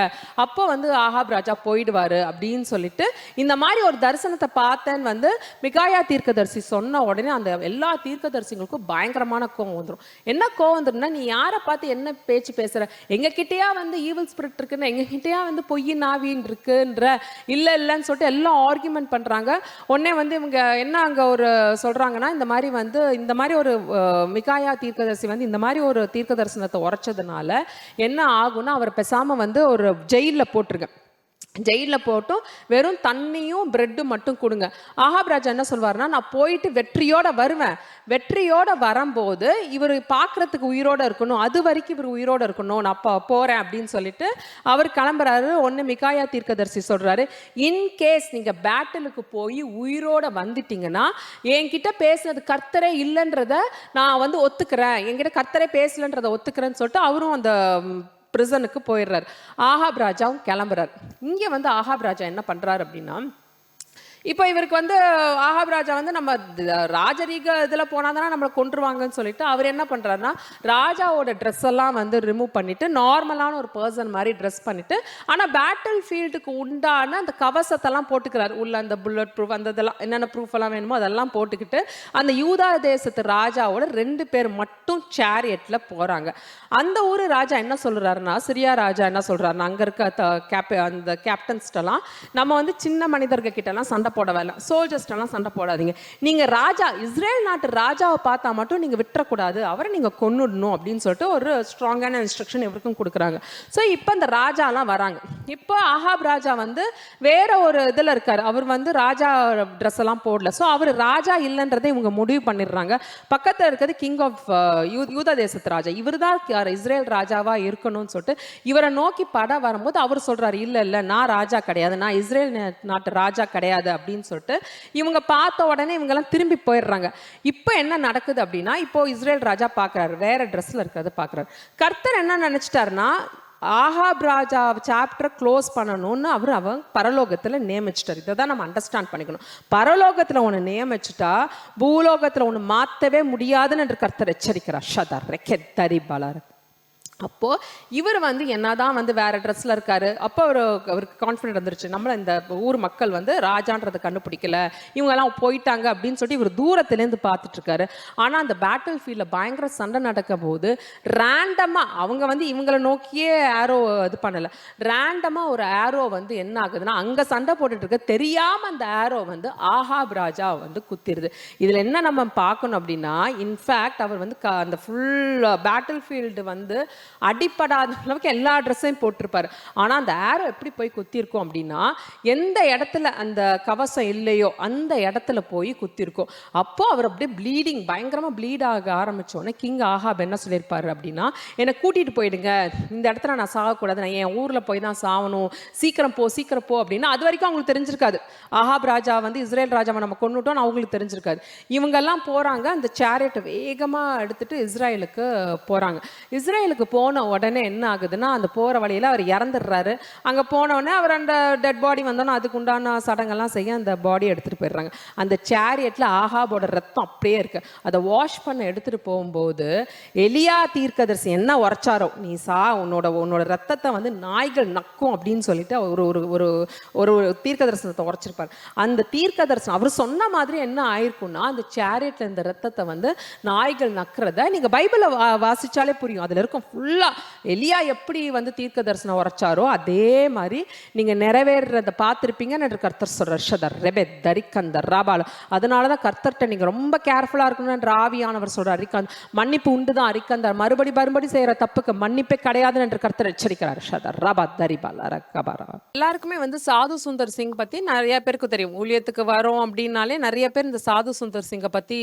அப்போ வந்து ஆகாப் ராஜா போயிடுவாரு அப்படின்னு சொல்லிட்டு இந்த மாதிரி ஒரு தரிசனத்தை பார்த்தேன்னு வந்து மிகாயா தீர்க்கதரிசி சொன்ன உடனே அந்த எல்லா தீர்க்கதரிசிகளுக்கும் பயங்கரமான கோவம் வந்துடும். என்ன கோவம் வந்துடும்னா, நீ யாரை பார்த்து என்ன பேச்சு பேசுற, எங்க கிட்டயா வந்து ஈவில் ஸ்பிரிட் இருக்குன்னு, எங்க கிட்டயா வந்து பொய்யின் ஆவின்னு இருக்குன்ற, இல்லைன்னு சொல்லிட்டு எல்லாம் ஆர்குமெண்ட் பண்றாங்க. உடனே வந்து இவங்க என்ன அங்க ஒரு சொல்றாங்கன்னா, இந்த மாதிரி ஒரு மிகாயா தீர்க்கதரிசி வந்து இந்த மாதிரி ஒரு தீர்க்க தரிசனத்தை உரைச்சதுனால என்ன ஆகும்னா, அவர் பேசாம வந்து ஒரு ஜெயிலில் போட்டிருங்க, ஜெயிலில் போட்டும் வெறும் தண்ணியும் பிரெட்டும் மட்டும் கொடுங்க. ஆகாப் ராஜா என்ன சொல்வார்னா, நான் போயிட்டு வெற்றியோட வருவேன், வெற்றியோட வரும்போது இவர் பார்க்கறதுக்கு உயிரோட இருக்கணும், அது வரைக்கும் இவர் உயிரோட இருக்கணும், நான் போறேன் அப்படின்னு சொல்லிட்டு அவர் கிளம்புறாரு. ஒன்று மிகாயா தீர்க்கதரிசி சொல்றாரு, இன்கேஸ் நீங்க பேட்டிலுக்கு போய் உயிரோட வந்துட்டீங்கன்னா என்கிட்ட பேசுனது கர்த்தரே இல்லைன்றத நான் வந்து ஒத்துக்கிறேன், என்கிட்ட கர்த்தரே பேசலன்றதை ஒத்துக்கிறேன்னு சொல்லிட்டு அவரும் அந்த பிரிசனுக்கு போயிடுறாரு. ஆகாப் ராஜாவும் கிளம்புறாரு. இங்கே வந்து ஆகாப் ராஜா என்ன பண்றாரு அப்படின்னா, இப்போ இவருக்கு வந்து ஆகாப் ராஜா வந்து நம்ம ராஜரீக இதில் போனால் தானே நம்மளை கொண்டுருவாங்கன்னு சொல்லிட்டு அவர் என்ன பண்ணுறாருன்னா, ராஜாவோட ட்ரெஸ் எல்லாம் வந்து ரிமூவ் பண்ணிட்டு நார்மலான ஒரு பர்சன் மாதிரி ட்ரெஸ் பண்ணிட்டு, ஆனால் பேட்டில் ஃபீல்டுக்கு உண்டான அந்த கவசத்தெல்லாம் போட்டுக்கிறார், உள்ள அந்த புல்லட் ப்ரூஃப் அந்த இதெல்லாம் என்னென்ன ப்ரூஃப் எல்லாம் வேணுமோ அதெல்லாம் போட்டுக்கிட்டு அந்த யூதா தேசத்து ராஜாவோட 2 பேர் மட்டும் சேரியட்ல போகிறாங்க. அந்த ஊர் ராஜா என்ன சொல்கிறாருன்னா, சிரியா ராஜா என்ன சொல்கிறாருன்னா, அங்கே இருக்க அந்த கேப்டன்ஸ்டெல்லாம் நம்ம வந்து சின்ன மனிதர்கள் கிட்டலாம் சண்டை போட வேண்டாம், சோல்ஜர்ஸ்டெல்லாம் சண்டை போடாதீங்க, நீங்கள் ராஜா இஸ்ரேல் நாட்டு ராஜாவை பார்த்தா மட்டும் நீங்கள் விட்டுறக்கூடாது, அவரை நீங்கள் கொன்னுடணும் அப்படின்னு சொல்லிட்டு ஒரு ஸ்ட்ராங்கான இன்ஸ்ட்ரக்ஷன் இவருக்கும் கொடுக்குறாங்க. ஸோ இப்போ இந்த ராஜாலாம் வராங்க. இப்போ ஆஹாப் ராஜா வந்து வேற ஒரு இதில் இருக்கார், அவர் வந்து ராஜா ட்ரெஸ் எல்லாம் போடல. ஸோ அவர் ராஜா இல்லைன்றதை இவங்க முடிவு பண்ணிடுறாங்க. பக்கத்தில் இருக்கிறது கிங் ஆஃப் யூதா தேசத்து ராஜா, இவர் தான் இஸ்ரேல் ராஜாவா இருக்கணும்னு சொல்லிட்டு இவரை நோக்கி படம் வரும்போது அவர் சொல்றாரு, இல்ல இல்ல நான் ராஜா கிடையாது, நான் இஸ்ரேல் நாட்டு ராஜா கிடையாது அப்படின்னு சொல்லிட்டு இவங்க பார்த்த உடனே இவங்க எல்லாம் திரும்பி போயிடுறாங்க. இப்போ என்ன நடக்குது அப்படின்னா, இப்போ இஸ்ரேல் ராஜா பார்க்கறாரு, வேற ட்ரெஸ்ல இருக்கிறத பார்க்கறாரு. கர்த்தர் என்ன நினைச்சிட்டாருன்னா, ஆஹாப் ராஜா சாப்டரை க்ளோஸ் பண்ணணும்னு அவன் பரலோகத்தில் நியமிச்சிட்டார். இதை தான் நம்ம அண்டர்ஸ்டாண்ட் பண்ணிக்கணும். பரலோகத்தில் ஒன்று நியமிச்சுட்டா பூலோகத்தில் ஒன்று மாற்றவே முடியாதுன்னு என்று கர்த்தர் எச்சரிக்கிறார். ஷதர் ரெக்கெட் தரி பலர். அப்போது இவர் வந்து என்னதான் வந்து வேற ட்ரெஸ்ல இருக்காரு. அப்போ அவருக்கு கான்ஃபிடென்ட் வந்துருச்சு, நம்மள இந்த ஊர் மக்கள் வந்து ராஜான்றதை கண்டுபிடிக்கல, இவங்கெல்லாம் போயிட்டாங்க அப்படின்னு சொல்லிட்டு இவர் தூரத்துலேருந்து பார்த்துட்டு இருக்காரு. ஆனால் அந்த பேட்டில் ஃபீல்டில் பயங்கர சண்டை நடக்கும் போது ரேண்டமாக அவங்க வந்து இவங்களை நோக்கியே ஆரோ இது பண்ணலை, ரேண்டமாக ஒரு ஆரோ வந்து என்ன ஆகுதுன்னா அங்கே சண்டை போட்டுட்டு இருக்க தெரியாமல் அந்த ஆரோ வந்து ஆஹாப் ராஜா வந்து குத்திடுது. இதில் என்ன நம்ம பார்க்கணும் அப்படின்னா, இன்ஃபேக்ட் அவர் வந்து அந்த ஃபுல் பேட்டில் ஃபீல்டு வந்து அடிப்படாத அளவுக்கு எல்லா ட்ரெஸ்ஸையும் போட்டிருப்பாரு. ஆனால் அந்த ஆரோ எப்படி போய் குத்திருக்கோம் அப்படின்னா, எந்த இடத்துல அந்த கவசம் இல்லையோ அந்த இடத்துல போய் குத்திருக்கோம். அப்போ அவர் அப்படியே ப்ளீடிங் பயங்கரமாக ப்ளீட் ஆக ஆரம்பித்தோடனே கிங் ஆஹாப் என்ன சொல்லியிருப்பாரு அப்படின்னா, என்னை கூட்டிகிட்டு போயிடுங்க, இந்த இடத்துல நான் சாகக்கூடாது, நான் என் ஊரில் போய் தான் சாகணும், சீக்கிரம் போ அப்படின்னா. அது வரைக்கும் அவங்களுக்கு தெரிஞ்சிருக்காது ஆஹாப் ராஜா வந்து இஸ்ரேல் ராஜாவை நம்ம கொண்டுட்டோம்னு அவங்களுக்கு தெரிஞ்சிருக்காது. இவங்கெல்லாம் போகிறாங்க, அந்த சேரியட்டை வேகமாக எடுத்துட்டு இஸ்ரேலுக்கு போகிறாங்க. இஸ்ரேலுக்கு போன உடனே என்ன ஆகுதுன்னா, அந்த போகிற வழியில் அவர் இறந்துடுறாரு. அங்கே போனவுடனே அவர் அந்த டெட் பாடி வந்தோன்னா அதுக்கு உண்டான சடங்கெல்லாம் செய்ய அந்த பாடி எடுத்துகிட்டு போயிடுறாங்க. அந்த சேரியட்டில் ஆஹாபோட ரத்தம் அப்படியே இருக்கு. அதை வாஷ் பண்ண எடுத்துகிட்டு போகும்போது எலியா தீர்க்கதரிசி என்ன உரைச்சாரோ, நீ உன்னோட ரத்தத்தை வந்து நாய்கள் நக்கும் அப்படின்னு சொல்லிட்டு ஒரு ஒரு ஒரு தீர்க்கதரிசனத்தை உரைச்சிருப்பார். அந்த தீர்க்கதரிசனம் அவர் சொன்ன மாதிரி என்ன ஆயிருக்குன்னா, அந்த சேரியட்ல இந்த ரத்தத்தை வந்து நாய்கள் நக்கிறத நீங்க பைபிளை வாசிச்சாலே புரியும். அதுல இருக்கும் ஃபுல்லா எலியா எப்படி வந்து தீர்க்க தரிசனம் உரைச்சாரோ அதே மாதிரி நீங்க நிறைவேறத பார்த்துருப்பீங்கன்னு கர்த்தர் சொல்றார். ஷதர் ரெபெத் தரிக்கந்தர் ராபால. அதனாலதான் கர்த்தர்கிட்ட நீங்க ரொம்ப கேர்ஃபுல்லா இருக்கணும்னு ஆவியானவர் சொல்றார். அரிக்கந்த் மன்னிப்பு உண்டுதான், அரிக்கந்தர் மறுபடி செய்யற தப்புக்கு மன்னிப்பே கிடையாதுன்னு என்று கர்த்தர் எச்சரிக்கிறார். ஷதர் ராபா தரிபால் அரக்கபரா. எல்லாருக்குமே வந்து சாது சுந்தர் சிங் பத்தி நிறைய பேருக்கு தெரியும். ஊழியத்துக்கு வரோம் அப்படின்னாலே நிறைய பேர் இந்த சாது சுந்தர் சிங்கை பத்தி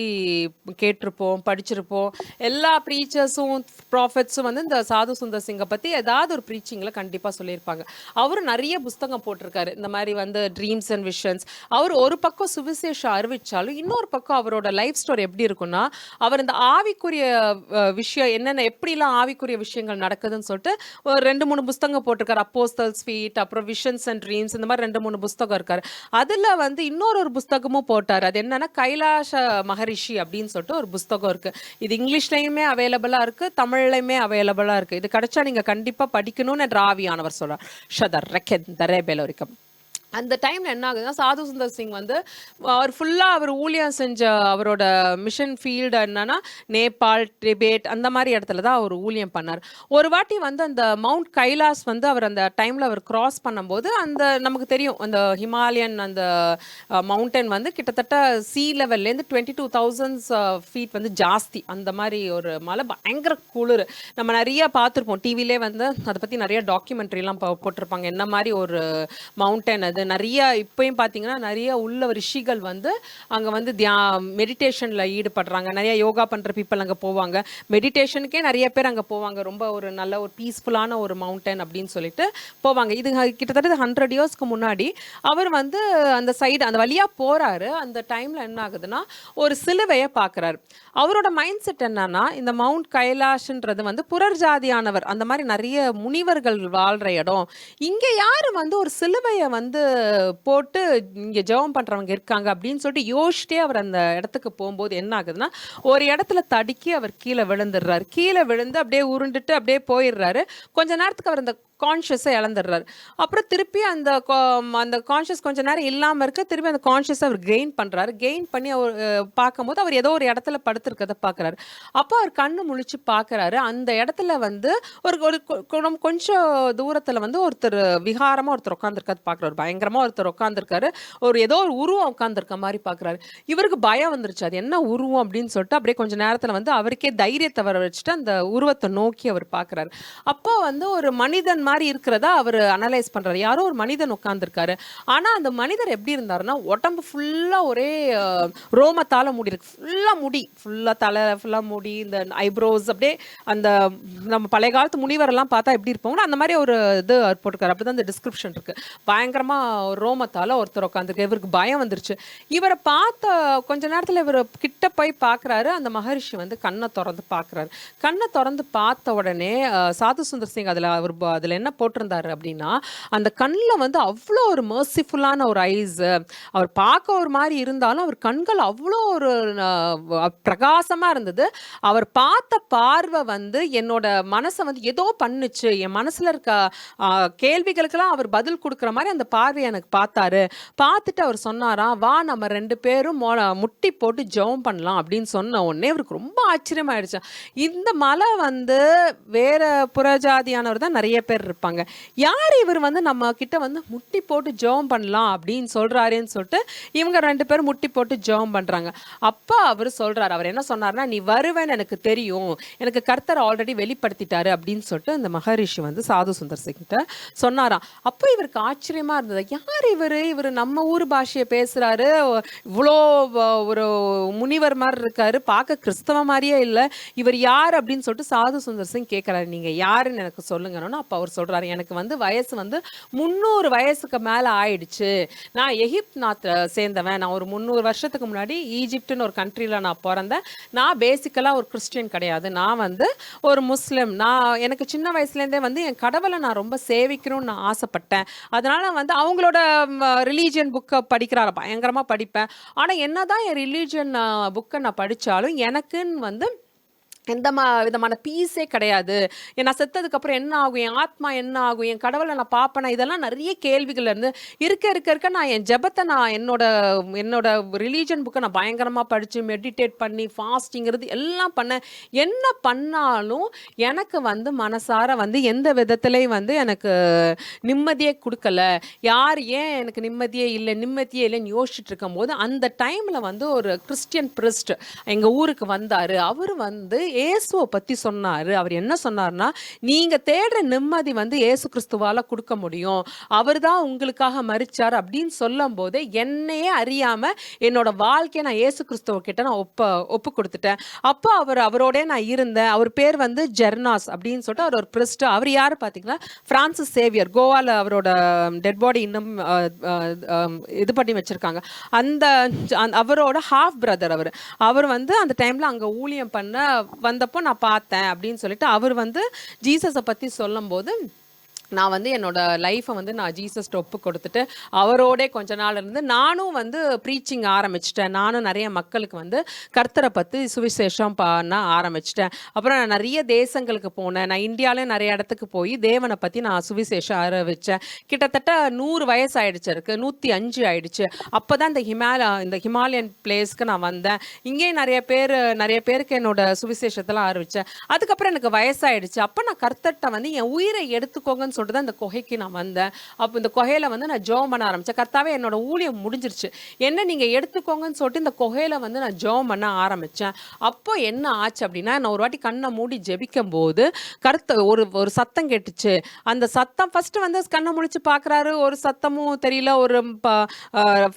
கேட்டிருப்போம், படிச்சிருப்போம். எல்லா ப்ரீச்சர்ஸும் ப்ராஃபெட்ஸும் வந்து இந்த சாது சுந்தர் சிங்கை பற்றி ஏதாவது ஒரு ப்ரீச்சிங்கில் கண்டிப்பாக சொல்லியிருப்பாங்க. அவர் நிறைய புஸ்தகம் போட்டிருக்காரு, இந்த மாதிரி வந்து ட்ரீம்ஸ் அண்ட் விஷன்ஸ். அவர் ஒரு பக்கம் சுவிசேஷம் அறிவிச்சாலும் இன்னொரு பக்கம் அவரோட லைஃப் ஸ்டோரி எப்படி இருக்குன்னா, அவர் இந்த ஆவிக்குரிய விஷயம் என்னென்ன எப்படிலாம் ஆவிக்குரிய விஷயங்கள் நடக்குதுன்னு சொல்லிட்டு ஒரு 2-3 புஸ்தகம் போட்டிருக்காரு. அப்போஸ்தல்ஸ் ஃபீட், அப்புறம் விஷன்ஸ் அண்ட் ட்ரீம்ஸ், இந்த மாதிரி 2-3 புஸ்தகம் இருக்காரு. அதில் வந்து இன்னொரு புஸ்தகமும் போட்டார். அது என்னன்னா கைலாஷ மகரிஷி அப்படின்னு சொல்லிட்டு ஒரு புஸ்தகம் இருக்கு. இது இங்கிலீஷ்லையுமே அவைலபிளா இருக்கு, தமிழ்லையுமே அவைலபிளா இருக்கு. இது கிடைச்சா நீங்க கண்டிப்பா படிக்கணும்னு ஆவியானவர் சொல்றார். ஷதர் ரெக்கெத் தரேபெலோரிக்கம். அந்த டைமில் என்ன ஆகுதுன்னா, சாது சுந்தர் சிங் வந்து அவர் ஃபுல்லாக அவர் ஊழியம் செஞ்ச அவரோட மிஷன் ஃபீல்டு என்னன்னா நேபாள், டிபேட் அந்த மாதிரி இடத்துல தான் அவர் ஊழியம் பண்ணார். ஒரு வாட்டி வந்து அந்த மவுண்ட் கைலாஸ் வந்து அவர் அந்த டைமில் அவர் கிராஸ் பண்ணும்போது, அந்த நமக்கு தெரியும் அந்த ஹிமாலயன் அந்த மவுண்டன் வந்து கிட்டத்தட்ட சீ லெவல்லேருந்து 22,000 ஃபீட் வந்து ஜாஸ்தி. அந்த மாதிரி ஒரு மலை, பயங்கர குளிர். நம்ம நிறைய பார்த்துருப்போம் டிவிலே வந்து அதை பற்றி நிறைய டாக்குமெண்ட்ரிலாம் போட்டிருப்பாங்க. என்ன மாதிரி ஒரு மவுண்டன் அது. நிறைய இப்பயும் பார்த்தீங்கன்னா நிறைய உள்ள ரிஷிகள் வந்து அங்கே வந்து மெடிடேஷனில் ஈடுபடுறாங்க. நிறைய யோகா பண்ணுற பீப்புள் அங்கே போவாங்க. மெடிடேஷனுக்கே நிறைய பேர் அங்கே போவாங்க. ரொம்ப ஒரு நல்ல ஒரு பீஸ்ஃபுல்லான ஒரு மவுண்டன் அப்படின்னு சொல்லிட்டு போவாங்க. இது கிட்டத்தட்ட 100 இயர்ஸ்க்கு முன்னாடி அவர் வந்து அந்த சைடு அந்த வழியாக போகிறாரு. அந்த டைமில் என்ன ஆகுதுன்னா, ஒரு சிலுவையை பார்க்குறாரு. அவரோட மைண்ட் செட் என்னன்னா, இந்த மவுண்ட் கைலாஷ்ன்றது வந்து புறர்ஜாதியானவர், அந்த மாதிரி நிறைய முனிவர்கள் வாழ்கிற இடம், இங்கே யார் வந்து ஒரு சிலுவையை வந்து போட்டு இங்கே ஜெபம் பண்ணுறவங்க இருக்காங்க அப்படின்னு சொல்லிட்டு யோசிச்சிட்டே அவர் அந்த இடத்துக்கு போகும்போது என்ன ஆகுதுன்னா, ஒரு இடத்துல தடுக்கி அவர் கீழே விழுந்துடுறாரு. கீழே விழுந்து அப்படியே உருண்டுட்டு அப்படியே போயிடுறாரு. கொஞ்ச நேரத்துக்கு அவர் அந்த கான்ஷியஸை இழந்துடுறாரு. அப்புறம் திருப்பி அந்த கான்ஷியஸ் கொஞ்ச நேரம் இல்லாமல் இருக்க திருப்பி அந்த கான்ஷியஸை அவர் கெயின் பண்ணுறாரு. கெயின் பண்ணி அவர் பார்க்கும்போது அவர் ஏதோ ஒரு இடத்துல படுத்திருக்கதை பார்க்குறாரு. அப்போ அவர் கண்ணு முழிச்சு பார்க்குறாரு. அந்த இடத்துல வந்து ஒரு ஒரு கொஞ்சம் தூரத்தில் வந்து ஒருத்தர் விகாரமாக ஒருத்தர் உட்காந்துருக்காது பார்க்குறாரு. பயங்கரமாக ஒருத்தர் உட்காந்துருக்காரு. ஒரு ஏதோ ஒரு உருவம் உட்காந்துருக்க மாதிரி பார்க்குறாரு. இவருக்கு பயம் வந்துருச்சு. அது என்ன உருவம் அப்படின்னு சொல்லிட்டு அப்படியே கொஞ்ச நேரத்தில் வந்து அவருக்கே தைரியத்தை வர வச்சுட்டு அந்த உருவத்தை நோக்கி அவர் பார்க்குறாரு. அப்போ வந்து ஒரு மனிதன் மாதிரி இருக்கிறதா அவர் அனலைஸ் பண்ணுறாரு. யாரோ ஒரு மனிதன் உட்காந்துருக்காரு. ஆனால் அந்த மனிதர் எப்படி இருந்தாருன்னா உடம்பு ஃபுல்லாக ஒரே ரோமத்தால் மூடி இருக்கு. ஃபுல்லாக முடி, ஃபுல்லாக தலை ஃபுல்லாக முடி, இந்த ஐப்ரோஸ் அப்படியே அந்த நம்ம பழைய காலத்து முனிவரெல்லாம் பார்த்தா எப்படி இருப்போம்னா அந்த மாதிரி ஒரு இது போட்டிருக்காரு. அப்படி தான் அந்த டிஸ்கிரிப்ஷன் இருக்கு. பயங்கரமாக ரோமத்தால் ஒருத்தர் உட்காந்துருக்கு. இவருக்கு பயம் வந்துருச்சு. இவரை பார்த்த கொஞ்ச நேரத்தில் இவர் கிட்ட போய் பார்க்குறாரு. அந்த மகரிஷி வந்து கண்ணை திறந்து பார்க்குறாரு. கண்ணை திறந்து பார்த்த உடனே சாது சுந்தர் சிங் அதில் என்ன போட்டிருந்தாரு அப்படின்னா, அந்த கண்ணில் வந்து அவ்வளோ ஒரு மர்சிஃபுல்லான ஒரு ஐஸ். அவர் பார்க்க ஒரு மாதிரி இருந்தாலும் அவர் கண்கள் அவ்வளோ ஒரு பிரகாசமாக இருந்தது. அவர் பார்த்த பார்வை வந்து என்னோட மனசை வந்து ஏதோ பண்ணுச்சு. என் மனசில் இருக்க கேள்விகளுக்கெல்லாம் அவர் பதில் கொடுக்குற மாதிரி அந்த பார்வையை எனக்கு பார்த்தாரு. பார்த்துட்டு அவர் சொன்னாராம், வா நம்ம 2 பேரும் முட்டி போட்டு ஜெபம் பண்ணலாம் அப்படின்னு சொன்ன உடனே அவருக்கு ரொம்ப ஆச்சரியமாயிடுச்சு. இந்த மலை வந்து வேற புறஜாதியானவர் தான் நிறைய பேர் இருப்பாங்க. யார் இவர் வந்து நம்ம கிட்ட வந்து முட்டி போட்டு ஜெபம் பண்ணலாம் அப்படின்னு சொல்றாருன்னு சொல்லிட்டு இவங்க 2 பேரும் முட்டி போட்டு ஜெபம் பண்றாங்க. அப்போ அவர் சொல்றாரு, அவர் என்ன சொன்னார்னா, நீ வருவேன்னு எனக்கு தெரியும், எனக்கு கர்த்தர் ஆல்ரெடி வெளிப்படுத்திட்டாரு அப்படின்னு சொல்லிட்டு அந்த மகரிஷி வந்து சாது சுந்தர் சிங் கிட்ட சொன்னாராம். அப்போ இவருக்கு ஆச்சரியமா இருந்தது. யார் இவர் நம்ம ஊர் பாஷையை பேசுறாரு, இவ்வளோ ஒரு முனிவர் மாதிரி இருக்காரு, பார்க்க கிறிஸ்தவ மாதிரியே இல்லை, இவர் யார் அப்படின்னு சொல்லிட்டு சாது சுந்தர் சிங் கேட்குறாரு. நீங்கள் யாருன்னு எனக்கு சொல்லுங்கன்னு. அப்போ அவர் சொல்கிறாரு, எனக்கு வந்து வயசு வந்து 300 வயசுக்கு மேலே ஆயிடுச்சு. நான் எகிப்த் நாட்டை சேர்ந்தவன். நான் ஒரு 300 வருஷத்துக்கு முன்னாடி ஈஜிப்டுன்னு ஒரு கண்ட்ரியில் நான் பிறந்தேன். நான் பேசிக்கலாக ஒரு கிறிஸ்டியன் கிடையாது. நான் வந்து ஒரு முஸ்லிம். எனக்கு சின்ன வயசுலேருந்தே வந்து என் கடவுளை நான் ரொம்ப சேவிக்கணும்னு நான் ஆசைப்பட்டேன். அதனால் வந்து அவங்களோட ரிலீஜியன் புக்கை படிக்கிறார பயங்கரமாக படிப்பேன். ஆனால் என்னதான் என் ரிலீஜியன் புக்கை நான் படித்தாலும் எனக்குன்னு வந்து எந்த விதமான பீஸே கிடையாது. நான் செத்ததுக்கப்புறம் என்ன ஆகும், என் ஆத்மா என்ன ஆகும், என் கடவுளை நான் பார்ப்பேனா, இதெல்லாம் நிறைய கேள்விகள் இருந்து இருக்க நான் என் ஜெபத்தை நான் என்னோட ரிலீஜன் புக்கை நான் பயங்கரமாக படித்து மெடிடேட் பண்ணி ஃபாஸ்டிங்கிறது எல்லாம் பண்ணேன். என்ன பண்ணாலும் எனக்கு வந்து மனசார வந்து எந்த விதத்துலேயும் வந்து எனக்கு நிம்மதியே கொடுக்கல. யார் ஏன் எனக்கு நிம்மதியே இல்லைன்னு யோசிச்சுட்டு இருக்கும் போது அந்த டைமில் வந்து ஒரு கிறிஸ்டியன் பிரிஸ்ட் எங்கள் ஊருக்கு வந்தார். அவர் வந்து இயேசுவை பற்றி சொன்னார். அவர் என்ன சொன்னார்னா, நீங்கள் தேடுற நிம்மதி வந்து இயேசு கிறிஸ்துவால் கொடுக்க முடியும், அவர் தான் உங்களுக்காக மரிச்சார் அப்படின்னு சொல்லும் போது என்னையே அறியாமல் என்னோட வாழ்க்கையை நான் இயேசு கிறிஸ்துவ கிட்ட நான் ஒப்பு கொடுத்துட்டேன். அப்போ அவரோட நான் இருந்தேன். அவர் பேர் வந்து ஜெர்னாஸ் அப்படின்னு சொல்லிட்டு அவர் ஒரு பிரிஸ்ட். அவர் யார் பார்த்தீங்கன்னா பிரான்சிஸ் சேவியர். கோவாவில் அவரோட டெட் பாடி இன்னும் இது பண்ணி வச்சிருக்காங்க. அவரோட ஹாஃப் பிரதர் அவர் வந்து அந்த டைமில் அங்கே ஊழியம் பண்ண வந்தப்போ நான் பார்த்தேன் அப்படின்னு சொல்லிட்டு அவர் வந்து ஜீசஸை பற்றி சொல்லும்போது நான் வந்து என்னோட லைஃப்பை வந்து நான் ஜீசஸ்ட்டு ஒப்பு கொடுத்துட்டு அவரோட கொஞ்ச நாள் இருந்து நானும் வந்து ப்ரீச்சிங் ஆரம்பிச்சிட்டேன். நானும் நிறைய மக்களுக்கு வந்து கர்த்தரை பற்றி சுவிசேஷம் பண்ண ஆரம்பிச்சிட்டேன். அப்புறம் நான் நிறைய தேசங்களுக்கு போனேன். நான் இந்தியாவிலே நிறைய இடத்துக்கு போய் தேவனை பற்றி நான் சுவிசேஷம் ஆரம்பித்தேன். கிட்டத்தட்ட 100 வயசு ஆயிடுச்சு, இருக்கு 105 ஆயிடுச்சு. அப்போ தான் இந்த ஹிமாலயன் பிளேஸ்க்கு நான் வந்தேன். இங்கேயும் நிறைய பேருக்கு என்னோட சுவிசேஷத்தெல்லாம் ஆரம்பித்தேன். அதுக்கப்புறம் எனக்கு வயசாயிடுச்சு. அப்போ நான் கர்த்தர்கிட்ட வந்து என் உயிரை எடுத்துக்கோங்கன்னு சொல்லிட்டு தான் இந்த குகைக்கு நான் வந்தேன். அப்போ இந்த குகையில வந்து நான் ஜெபம் பண்ண ஆரம்பித்தேன். கர்த்தாவே என்னோட ஊழியம் முடிஞ்சிருச்சு, என்ன நீங்கள் எடுத்துக்கோங்கன்னு சொல்லிட்டு இந்த குகையில வந்து நான் ஜெபம் பண்ண ஆரம்பித்தேன். அப்போ என்ன ஆச்சு அப்படின்னா, நான் ஒரு வாட்டி கண்ணை மூடி ஜெபிக்கும் போது ஒரு சத்தம் கேட்டுச்சு. அந்த சத்தம் ஃபர்ஸ்ட் வந்து கண்ணை முடிச்சு பார்க்குறாரு, ஒரு சத்தமும் தெரியல, ஒரு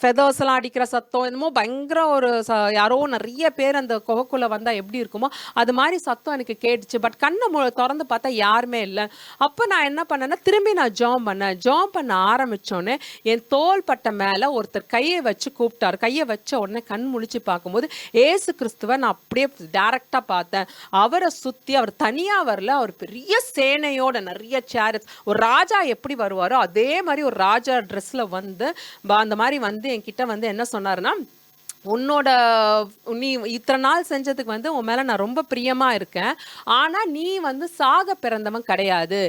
ஃபெதர்ஸ் எல்லாம் அடிக்கிற சத்தம், என்னமோ பயங்கர ஒரு யாரோ நிறைய பேர் அந்த குகைக்குள்ளே வந்தால் எப்படி இருக்குமோ அது மாதிரி சத்தம் எனக்கு கேட்டுச்சு. பட் கண்ணை திறந்து பார்த்தா யாருமே இல்லை. அப்போ நான் என்ன பண்ணேன்னா திரும்பி நான் ஜெபம் பண்ண ஆரம்பிச்சோன்னே என் தோள் பட்டை மேலே ஒருத்தர் கையை வச்சு கூப்பிட்டார். கையை வச்ச உடனே கண் முழிச்சு பார்க்கும்போது ஏசு கிறிஸ்துவை நான் அப்படியே டைரக்டாக பார்த்தேன். அவரை சுற்றி அவர் தனியாக வரல, அவர் பெரிய சேனையோட நிறைய சேரட்ஸ், ஒரு ராஜா எப்படி வருவாரோ அதே மாதிரி ஒரு ராஜா ட்ரெஸ்ஸில் வந்து அந்த மாதிரி வந்து என்கிட்ட வந்து என்ன சொன்னாருன்னா, உன்னோட நீ இத்தனை நாள் செஞ்சதுக்கு வந்து உன் மேலே நான் ரொம்ப பிரியமாக இருக்கேன், ஆனால் நீ வந்து சாக பிறந்தவன் கிடையாது,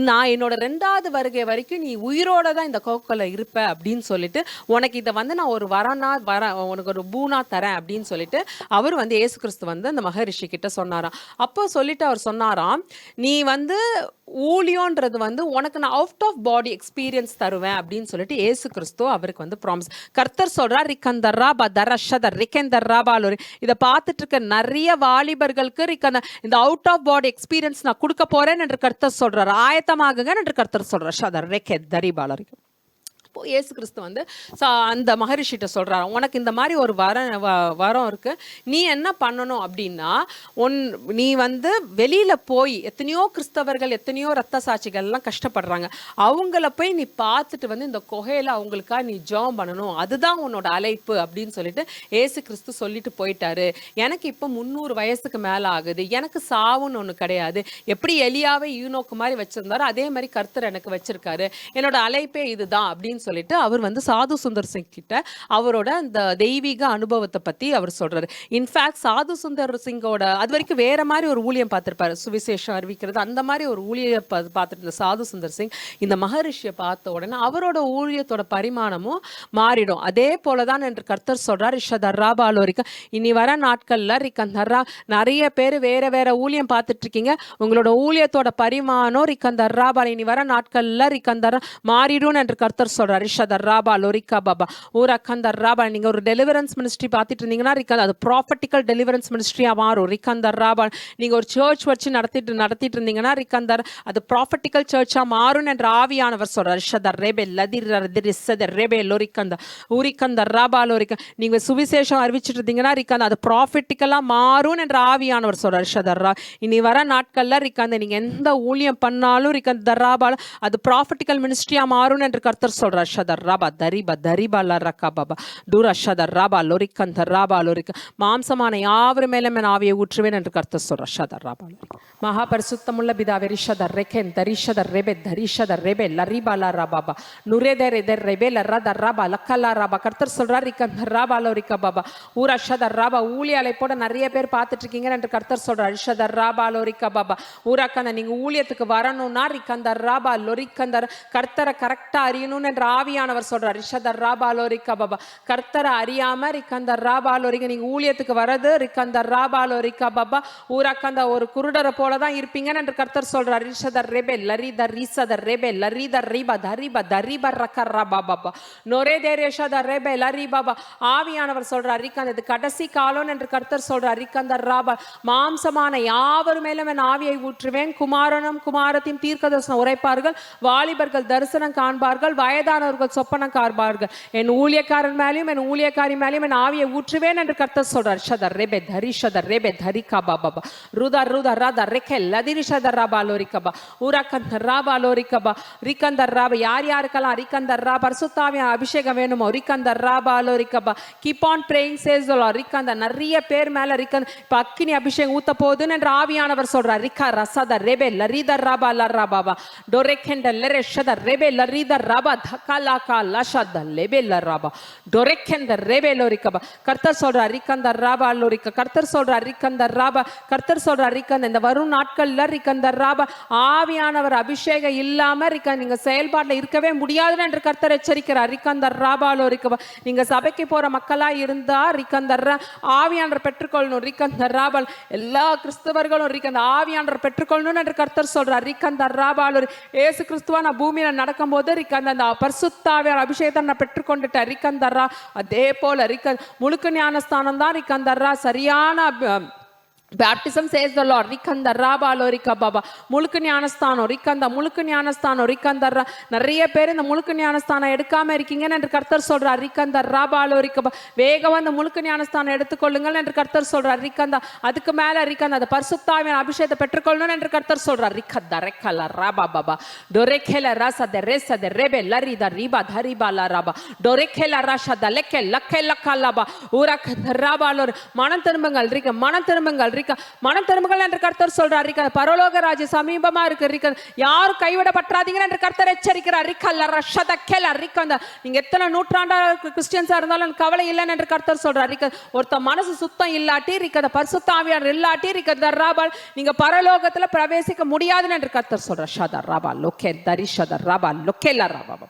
நான் என்னோட 2வது வருகை வரைக்கும் நீ உயிரோட தான் இந்த கோக்கோல இருப்ப அப்படின்னு சொல்லிட்டு உனக்கு இதை வந்து நான் ஒரு உனக்கு ஒரு பூனா தரேன் அப்படின்னு சொல்லிட்டு அவர் வந்து இயேசு கிறிஸ்து வந்து அந்த மகரிஷி கிட்ட சொன்னாராம். அப்போ சொல்லிட்டு அவர் சொன்னாராம், நீ வந்து ஊழியோன்றது வந்து உனக்கு நான் அவுட் ஆஃப் பாடி எக்ஸ்பீரியன்ஸ் தருவேன் அப்படின்னு சொல்லிட்டு இயேசு கிறிஸ்து அவருக்கு வந்து ப்ராமிஸ். கர்த்தர் சொல்றார், ரிக்கந்தர்ரா பதரஷதர் ரிக்கந்தர்ரா பாலோரி. இதை பார்த்துட்டு இருக்க நிறைய வாலிபர்களுக்கு இந்த அவுட் ஆஃப் பாடி எக்ஸ்பீரியன்ஸ் நான் கொடுக்க போறேன் என்று கர்த்தர் சொல்றாரு. ஆயத்தமாகுங்க என்று கர்த்தர் சொல்றார். ஷதர் ரெக்கே தரி பாலரி. இப்போ இயேசு கிறிஸ்து வந்து அந்த மகரிஷிட்ட சொல்கிறாரு, உனக்கு இந்த மாதிரி ஒரு வரம் இருக்குது, நீ என்ன பண்ணணும் அப்படின்னா, நீ வந்து வெளியில் போய் எத்தனையோ கிறிஸ்தவர்கள் எத்தனையோ ரத்த சாட்சிகள்லாம் கஷ்டப்படுறாங்க, அவங்கள போய் நீ பார்த்துட்டு வந்து இந்த குகையில் அவங்களுக்காக நீ ஜெபம் பண்ணணும், அதுதான் உன்னோட அழைப்பு அப்படின்னு சொல்லிட்டு இயேசு கிறிஸ்து சொல்லிட்டு போயிட்டாரு. எனக்கு இப்போ 300 வயசுக்கு மேலே ஆகுது, எனக்கு சாவுன்னு ஒன்று கிடையாது, எப்படி எலியாவை ஈனோக்கு மாதிரி வச்சிருந்தாரோ அதே மாதிரி கர்த்தர் எனக்கு வச்சிருக்காரு, என்னோட அழைப்பே இதுதான் அப்படின்னு சொல்லிட்டு அவர் வந்து சாது சுந்தர் சிங் கிட்ட அவரோட அந்த தெய்வீக அனுபவத்தை பத்தி அவர் சொல்றாரு. இன்ஃபேக்ட் சாது சுந்தர் சிங்கோட அது வரைக்கும் வேற மாதிரி ஒரு ஊழியம் பார்த்திருப்பாரு, சுவிசேஷம் அறிவிக்கிறது அந்த மாதிரி ஒரு ஊழியம் பார்த்துட்டு இருந்த சாது சுந்தர் சிங் இந்த மகரிஷியை பார்த்த உடனே அவரோட ஊழியத்தோட பரிமாணமும் மாறிடும். அதே போலதான் என்று கர்த்தர் சொல்றார், ரிஷதர்ராபாலோரிக்க இனி வர நாட்கள்ல ரிக்கந்தர்ரா நிறைய பேர் வேற வேற ஊழியம் பார்த்துட்டு இருக்கீங்க, உங்களோட ஊழியத்தோட பரிமாணம் ரிக்கந்தர்ராபால் இனி வர நாட்கள்ல ரிக்கந்தர்ரா மாறிடும் என்று கர்த்தர் சொல்றார். ரிஷதர்ராபா லோரிகா பாபா ஊரக்கந்தர்ராபா. நீங்க ஒரு டெலிவரன்ஸ் மினிஸ்ட்ரி பார்த்துட்டு இருந்தீங்கன்னா அது ப்ராஃபட்டிக்கல் டெலிவரன்ஸ் மினிஸ்ட்ரியா மாறும். ரிக்கந்தர்ராபா. நீங்க ஒரு சர்ச் வச்சு நடத்திட்டு இருந்தீங்கன்னா ரிக்கந்தர் அது ப்ராஃபட்டிக்கல் சர்ச்சா மாறும் என்று ஆவியானவர் சொல்றார். ரிஷதர் ரேபே லதிர் ரேபே லோரிக்கந்த ஊரிக்கந்தர்ராபா லோரிக்க. நீங்க சுவிசேஷம் அறிவிச்சிட்டு இருந்தீங்கன்னா ரிக்கந்த அது ப்ராஃபட்டிக்கலா மாறும் என்று ஆவியானவர் சொல்றார். ரிஷதர்ரா. இனி வர நாட்கள்ல ரிக்கந்த நீங்க எந்த ஊழியம் பண்ணாலும் ரிக்கந்தர்ராபா அது ப்ராஃபட்டிக்கல் மினிஸ்ட்ரியா மாறும் என்று கர்த்தர் சொல்றார். ஷதர்ராபா தரிபா தரிபா லரக்கா பாபா தூர ஷதர்ராபா லோரிக்கந்தர்ராபா லோரிக்க. மாம்சமான யாவர் மேலும் என் ஆவியை ஊற்றுவேன் என்று கர்த்தர் சொல்றார். ஷதர்ராபா லோரிக்க. மகா பரிசுத்தமுள்ள பிதாவே ரிஷதர் ரெக்கென் தரிஷதர் ரெபே தரிஷதர் ரெபே லரிபா லராபா நுரேதர் எதர் ரெபே லரதர்ராபா லக்கலாராபா. கர்த்தர் சொல்றார், ரிக்கந்தர்ராபா லோரிக்க பாபா ஊரா ஷதர்ராபா. ஊழிய அழைப்போட நிறைய பேர் பார்த்துட்டு இருக்கீங்க என்று கர்த்தர் சொல்றார். ரிஷதர்ராபா லோரிக்க பாபா ஊராக்கந்த நீங்க ஊழியத்துக்கு வரணும்னா ரிக்கந்தர்ராபா லோரிக்கந்தர் கர்த்தரை கரெக்டா அறியணும் என்று ஆவியானவர் சொல்றார். ரிஷதர்ராபா லோரிக்க பாபா. கர்த்தரை அறியாம ரிக்கந்தர்ராபா லோரிக்க நீங்க ஊழியத்துக்கு வரது ரிக்கந்தர்ராபா லோரிக்க பாபா ஊராக்கந்த ஒரு குருடரை போலதான் இருப்பீங்க என்று கர்த்தர் சொல்றார். ரிஷதர் ரெபே லரிதர் ரிசதர் ரெபே லரிதர் ரிபா தரிபா தரிபா ரக்கர்ராபா பாபா நொரே தேரேஷதர் ரெபே லரிபாபா. ஆவியானவர் சொல்றார், ரிக்கந்த இது கடைசி காலம் என்று கர்த்தர் சொல்றார். ரிக்கந்தர்ராபா. மாம்சமான யாவர் மேலும் என் ஆவியை ஊற்றுவேன், குமாரனும் குமாரத்தையும் தீர்க்கதரிசனம் உரைப்பார்கள், வாலிபர்கள் தரிசனம் காண்பார்கள், வயதானவர்கள் சொப்பனம் காண்பார்கள், என் ஊழியக்காரன் மேலையும் என் ஊழியக்காரி மேலையும் என் ஆவியை ஊற்றுவேன் என்று கர்த்தர் சொல்றார். ஷதர் ரெபே தரிஷதர் ரெபே தரிகா பாபா ருதர் ருதர் ரதர் ரெக்கே லதிரிஷதர் ராபா லோரிகபா ஊரக்கந்தர் ராபா லோரிகபா ரிக்கந்தர் ராபா. யார் யாருக்கெல்லாம் ரிக்கந்தர் ரா பரிசுத்தாவிய அபிஷேகம் வேணுமோ ரிக்கந்தர் ராபா லோரிகபா keep on praying chase the Lord. ரிக்கந்த நிறைய பேர் மேல ரிக்கந்த இப்ப அக்கினி அபிஷேகம் ஊத்த போகுதுன்னு என்று ஆவியானவர் சொல்றார். ரிக்கா ரசதர் ரெபே லரிதர் ராபா லராபா டோரெக்கெண்ட லெரெஷதர் ரெபே லரிதர் ராபா தகலாகா லஷத லெபே லராபா டோரெக்கெண்ட ரெபே லோரிகபா. கர்த்தர் சொல்றார் ரிக்கந்தர் ராபா லோரிக. கர்த்தர் சொல்றார் ரிக்கந்தர் ராபா. கர்த்தர் சொல்றார் ரிக்கந்த இந்த வரும் நாட்கள்ல ரிக்கந்தர் ராபா ஆவியானவர் அபிஷேகம் இல்லாம நீங்க செயல்பாட்டில் இருக்கவே முடியாது என்று கர்த்தர் எச்சரிக்கிறார். ரிக்கந்தர் ராபா லோரிகபா. நீங்க சபைக்கு போற மக்களா இருந்தா ரிக்கந்தர் ஆவியானவர் பெற்றுக்கொள்ளணும். ரிக்கந்தர் ராபா. எல்லா கிறிஸ்தவர்களும் ரிக்கந்த ஆவியானவர் பெற்றுக்கொள்ளணும் என்று கர்த்தர் சொல்றார். ரிக்கந்தர் ராபா லோரி. ஏசு கிறிஸ்துவா நான் பூமியில நடக்கும் போது ரிக்கந்த பரிசுத்தாவியார் அபிஷேகத்தை நான் பெற்றுக்கொண்டுட்டேன். ரிக்கந்தர்ரா. அதே போல முழுக்க ஞானஸ்தானம் தான் ரிக்கந்தர்ரா சரியான Baptism says the Lord. Rikanda Raba Lorika Baba. முழுக்கு ஞானஸ்தானம் ரிக்கந்த முழுக்கு ஞானஸ்தானம் ரிக்கந்தர். நிறைய பேர் இந்த முழுக்கு ஞானஸ்தானம் எடுக்காம இருக்கீங்கன்னு என்று கர்த்தர் சொல்றார். ரிக்கந்தர் ராபா லோரிக்க. வேகம் அந்த முழுக்கு ஞானஸ்தானம் எடுத்துக்கொள்ளுங்கள் என்று கர்த்தர் சொல்றார். ரிக்கந்தா. அதுக்கு மேல ரிக்கந்த அந்த பரிசுத்தாவின் அபிஷேகத்தை பெற்றுக்கொள்ளணும் என்று கர்த்தர் சொல்றார். ரிக்கந்த ரெக்கல ராபா பாபா டொரெக்கெல ரசத ரெசத ரெபே லரித ரிபா தரிபா லராபா டொரெக்கெல ரஷத லெக்கெ லக்கெ லக்கலபா ஊரக்கந்த ராபா லோரி. மனம் திரும்புங்கள் ரிக்க மனம் திரும்புங்கள் ரிக்க மனம் திரும்புங்கள் என்று கர்த்தர் சொல்றார். ரிக்க பரலோக ராஜ்ய சமீபமா இருக்கு. ரிக்க யாரும் கைவிடப்பட்டாதீங்க என்று கர்த்தர் எச்சரிக்கிறார். ரிக்கல்ல ரஷத கெல ரிக்கந்த நீங்க எத்தனை நூற்றாண்டா கிறிஸ்டியன்ஸா இருந்தாலும் கவலை இல்லைன்னு என்று கர்த்தர் சொல்றார். ரிக்க ஒருத்த மனசு சுத்தம் இல்லாட்டி ரிக்க பரிசுத்த ஆவியானவர் இல்லாட்டி ரிக்க தர்ராபால் நீங்க பரலோகத்துல பிரவேசிக்க முடியாதுன்னு என்று கர்த்தர் சொல்றார். ஷத ரபா லோகே தரிஷத ரபா லோகேல ரபா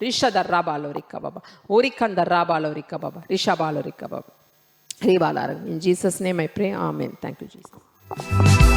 ரிஷத ரபா லோரிக்க பாபா ஓரிக்கந்த ரபா லோரிக்க Baba Rishabha லோரிக்க Baba ரிபாலாரங். In Jesus name I pray. Amen. Thank you Jesus.